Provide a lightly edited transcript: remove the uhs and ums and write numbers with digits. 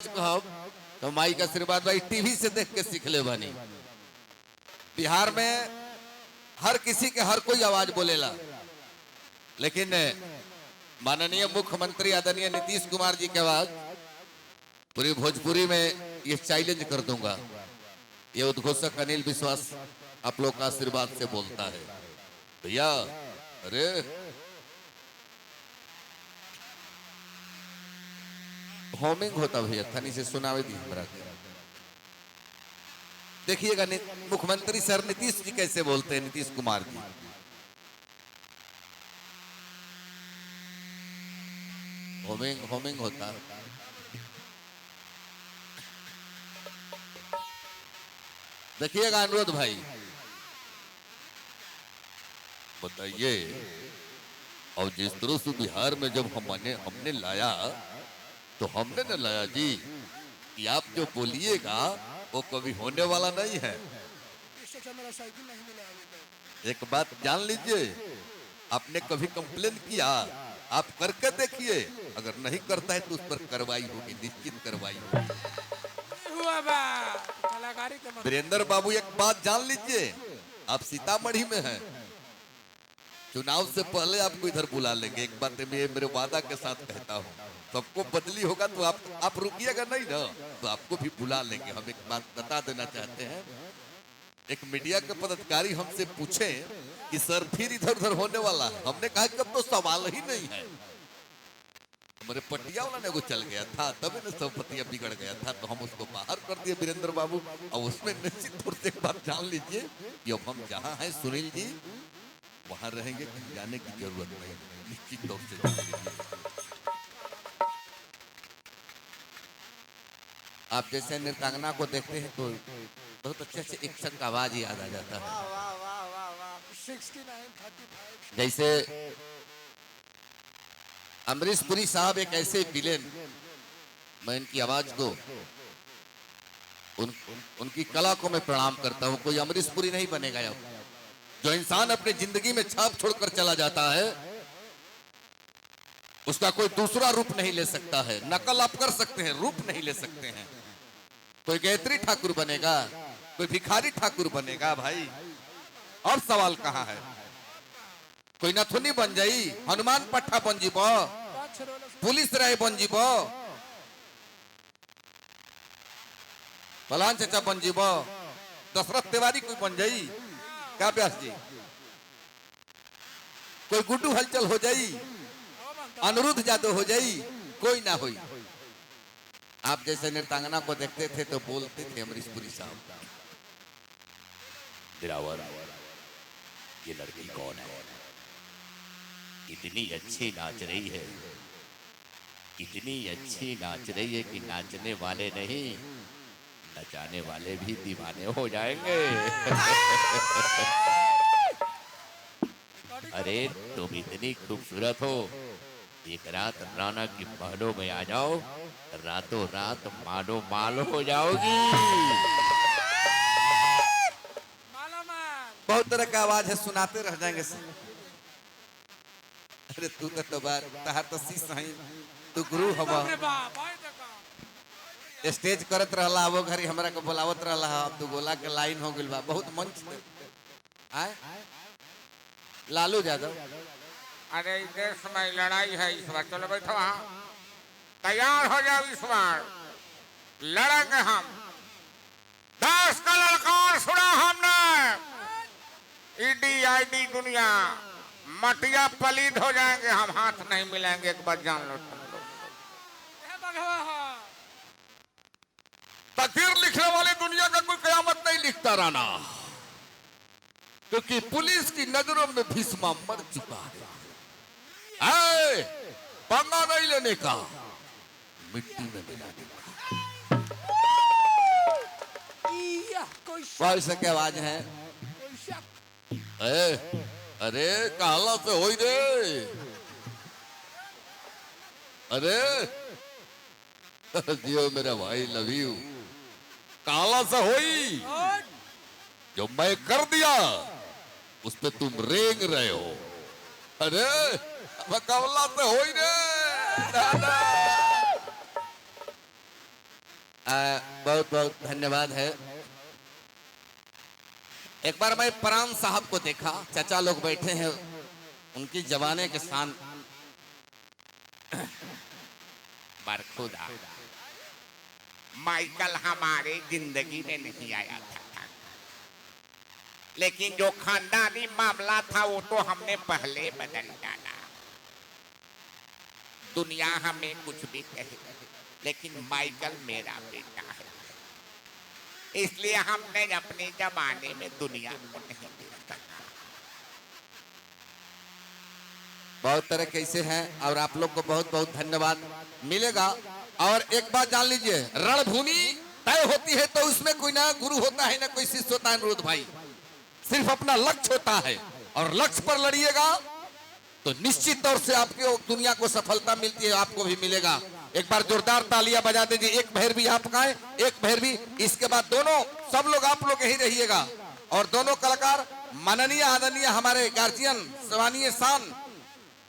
हम तो माई का आशीर्वाद भाई टीवी से देख के सीख ले बनी। बिहार में हर किसी के हर कोई आवाज बोलेला, लेकिन माननीय मुख्यमंत्री आदरणीय नीतीश कुमार जी के आवाज पूरी भोजपुरी में ये चैलेंज कर दूंगा। ये उद्घोषक अनिल विश्वास आप लोग का आशीर्वाद से बोलता है। भैया अरे होमिंग होता भैया थानी से सुनावे दी हमरा के। देखिएगा मुख्यमंत्री सर नीतीश जी कैसे बोलते हैं। नीतीश कुमार जी होमिंग होमिंग होता। देखिएगा अनुरोध भाई बताइए। और जिस तरह से बिहार में जब हमने लाया तो हमने न लाया जी कि आप जो बोलिएगा वो कभी होने वाला नहीं है। एक बात जान लीजिए, आपने कभी कंप्लेन किया, आप करके देखिए, अगर नहीं करता है तो उस पर कार्रवाई होगी, निश्चित कार्रवाई होगी। वीरेंद्र बाबू एक बात जान लीजिए, आप सीतामढ़ी में हैं, चुनाव से पहले आपको इधर बुला लेंगे। एक बात मेरे वादा के साथ कहता हूँ, सबको बदली होगा तो आप रुकिएगा नहीं ना, तो आपको भी बुला लेंगे। हम एक बात बता देना चाहते हैं, एक मीडिया के पदाधिकारी हमसे पूछे कि सर फिर इधर उधर होने वाला है। हमने कहा कि अब तो सवाल ही नहीं है। हमारे पटिया वाला ने वो चल गया था, तभी न सब पतिया बिगड़ गया था, तो हम उसको बाहर कर दिए वीरेंद्र बाबू। और उसमें निश्चित तौर से एक बात जान लीजिए कि अब हम जहाँ हैं सुनील जी वहां रहेंगे, कहीं जाने की जरूरत नहीं, निश्चित तौर से जान लीजिए। आप जैसे नृत्यांगना को देखते हैं तो बहुत अच्छे से एक्शन का आवाज याद आ जाता है। जैसे अमरीश पुरी साहब एक ऐसे विलेन, मैं इनकी आवाज को उनकी कला को मैं प्रणाम करता हूं। कोई अमरीश पुरी नहीं बनेगा। जो इंसान अपनी जिंदगी में छाप छोड़कर चला जाता है उसका कोई दूसरा रूप नहीं ले सकता है। नकल आप कर सकते हैं, रूप नहीं ले सकते हैं। कोई गायत्री ठाकुर बनेगा, कोई भिखारी ठाकुर बनेगा भाई, और सवाल कहां है। कोई नथुनी बन जाई, हनुमान पट्टा बन जीब, पुलिस राय बन जीब, फलान चाचा बन जीब, दशरथ तिवारी कोई बन जाई क्या व्यास जी, कोई गुड्डू हलचल हो जाई, अनिरुद्ध जादव हो जाई, कोई ना होई। आप जैसे नृत्यांगना को देखते थे तो बोलते थे अमरीश पुरी साहब, दिलावर ये लड़की कौन है, इतनी अच्छी नाच रही है, इतनी अच्छी नाच रही है कि नाचने वाले नहीं नचाने वाले भी दीवाने हो जाएंगे। अरे तुम इतनी खूबसूरत हो, एक रात राना की महलों में आ जाओ, रातों रात मानो माल हो जाओगी। बहुत तरह का आवाज है, सुनाते रह जाएंगे। अरे तू तो बार तो सही, तू गुरु हवा, स्टेज करत रहला, वो घरी हमरा को बुलावत रहला। अब तू गोला के लाइन हो गइल बा, बहुत मंच आए लालू यादव। अरे देश में लड़ाई है इस बार, चलो बैठो वहां, तैयार हो जाओ। इस बार लड़ेंगे हम, 10 का ललकार सुना हमने। ईडी आईडी दुनिया मटिया पलीद हो जाएंगे हम, हाथ नहीं मिलेंगे, एक बार जान लो तुम लोग। तकदीर लिखने वाले दुनिया का कोई कयामत नहीं लिखता राना, क्योंकि पुलिस की नजरों में भीष्मा मर चुका है। पंगा नहीं लेने का, मिट्टी में मिलाने का। कौन सा क्या आवाज है? अरे कहला से होई रे, अरे जियो मेरा भाई, लव यू। काला सा होई, जो मैं कर दिया उस पे तुम रेंग रहे हो। अरे कवला से होई रे दादा। बहुत बहुत धन्यवाद है। एक बार मैं प्राण साहब को देखा, चाचा लोग बैठे हैं, उनकी जवाने के साथ बरखुदा माइकल हमारे जिंदगी में नहीं आया था, लेकिन जो खानदानी मामला था वो तो हमने पहले बदल डाला। दुनिया हमें कुछ भी कहे, लेकिन माइकल मेरा बेटा है, इसलिए हमने अपने जमाने में दुनिया को नहीं देखा। बहुत तरह कैसे हैं, और आप लोग को बहुत बहुत धन्यवाद मिलेगा। और एक बात जान लीजिए, रणभूमि तय होती है तो उसमें कोई ना गुरु होता है ना कोई शिष्य होता है अनुरोध भाई, सिर्फ अपना लक्ष्य होता है और लक्ष्य पर लड़िएगा तो निश्चित तौर से आपको दुनिया को सफलता मिलती है, आपको भी मिलेगा। एक बार जोरदार तालियां बजा दीजिए। एक भैरवी आपका है, एक भैरवी, इसके बाद दोनों सब लोग आप लोग यही रहिएगा। और दोनों कलाकार माननीय आदरणीय हमारे गार्जियन सवानीय शान